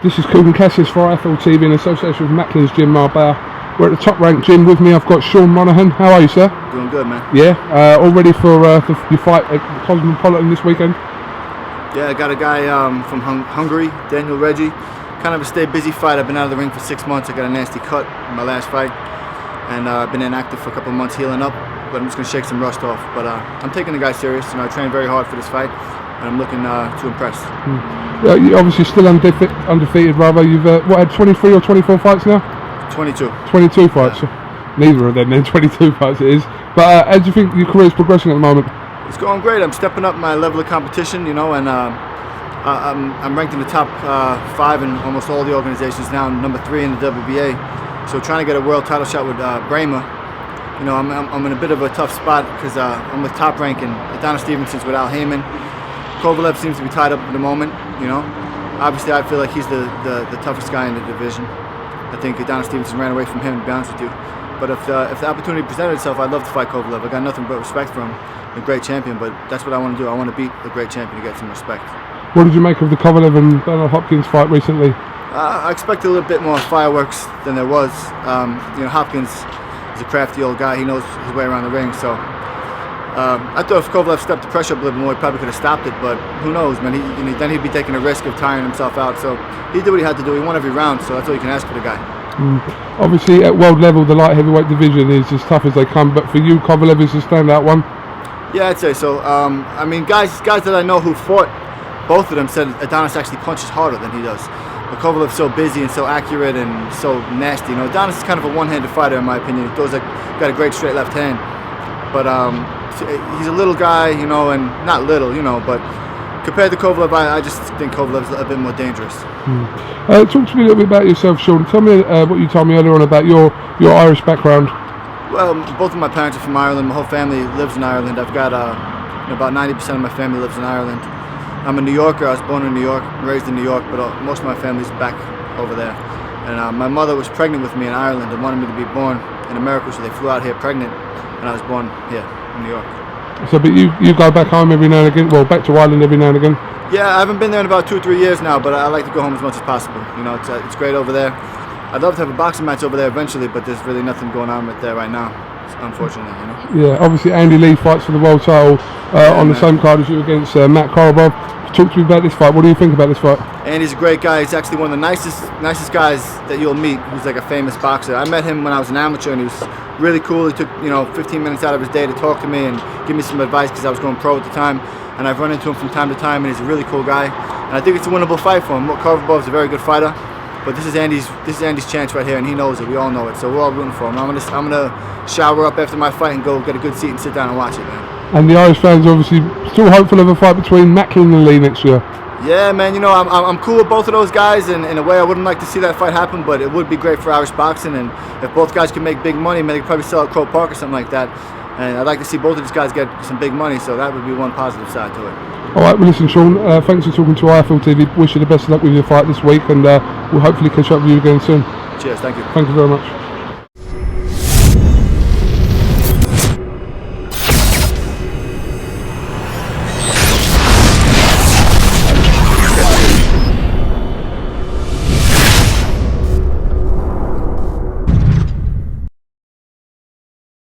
This is Kugan Cassius for IFL TV in association with Macklin's Gym Marbella. We're at the top ranked gym. With me I've got Sean Monaghan. How are you, sir? Doing good, man. Yeah, all ready for your fight at Cosmopolitan this weekend? Yeah, I got a guy from Hungary, Daniel Reggie. Kind of a stay busy fight. I've been out of the ring for 6 months. I got a nasty cut in my last fight, and I've been inactive for a couple of months healing up, but I'm just going to shake some rust off. But I'm taking the guy serious, and I trained very hard for this fight, and I'm looking to impress. You're obviously still undefeated, rather. You've had 23 or 24 fights now? 22. 22 fights. Yeah. Neither of them then, 22 fights it is. But how do you think your career is progressing at the moment? It's going great. I'm stepping up my level of competition, and I'm ranked in the top 5 in almost all the organizations now. I'm number 3 in the WBA. So trying to get a world title shot with Bramer, I'm in a bit of a tough spot because I'm with Top Rank and Adonis Stevenson's with Al Heyman. Kovalev seems to be tied up at the moment, Obviously, I feel like he's the toughest guy in the division. I think Adonis Stevenson ran away from him, to be honest with you. But if the opportunity presented itself, I'd love to fight Kovalev. I got nothing but respect for him, a great champion, but that's what I want to do. I want to beat a great champion to get some respect. What did you make of the Kovalev and Bernard Hopkins fight recently? I expected a little bit more fireworks than there was. Hopkins is a crafty old guy. He knows his way around the ring, so I thought if Kovalev stepped the pressure up a little more, he probably could have stopped it, but who knows, man. Then he'd be taking a risk of tiring himself out, so he did what he had to do. He won every round, so that's all you can ask for the guy. Obviously, at world level, the light heavyweight division is as tough as they come, but for you, Kovalev is the standout one? Yeah, I'd say so. Guys that I know who fought, both of them said Adonis actually punches harder than he does. But Kovalev's so busy and so accurate and so nasty. Adonis is kind of a one-handed fighter, in my opinion. He got a great straight left hand. But he's a little guy, and not little, but compared to Kovalev, I just think Kovalev's a bit more dangerous. Talk to me a little bit about yourself, Sean. Tell me what you told me earlier on about your Irish background. Well, both of my parents are from Ireland. My whole family lives in Ireland. I've got about 90% of my family lives in Ireland. I'm a New Yorker. I was born in New York, raised in New York, but most of my family's back over there. And my mother was pregnant with me in Ireland and wanted me to be born in America, so they flew out here pregnant, and I was born here in New York. So, but you go back home every now and again? Well, back to Ireland every now and again? Yeah, I haven't been there in about 2 or 3 years now, but I like to go home as much as possible. It's great over there. I'd love to have a boxing match over there eventually, but there's really nothing going on right there right now, unfortunately. Yeah, obviously Andy Lee fights for the world title on the same card as you against Matt Korobov. Talk to me about this fight. What do you think about this fight? Andy's a great guy. He's actually one of the nicest guys that you'll meet. He's like a famous boxer. I met him when I was an amateur, and he was really cool. He took 15 minutes out of his day to talk to me and give me some advice because I was going pro at the time. And I've run into him from time to time, and he's a really cool guy. And I think it's a winnable fight for him. Korobov's a very good fighter, but this is Andy's chance right here, and he knows it. We all know it, so we're all rooting for him. I'm gonna shower up after my fight and go get a good seat and sit down and watch it, man. And the Irish fans are obviously still hopeful of a fight between Macklin and Lee next year. Yeah, man. I'm cool with both of those guys, and in a way, I wouldn't like to see that fight happen, but it would be great for Irish boxing. And if both guys can make big money, they could probably sell at Crow Park or something like that. And I'd like to see both of these guys get some big money, so that would be one positive side to it. All right, well, listen, Sean, thanks for talking to IFL TV. Wish you the best of luck with your fight this week, and we'll hopefully catch up with you again soon. Cheers, thank you. Thank you very much.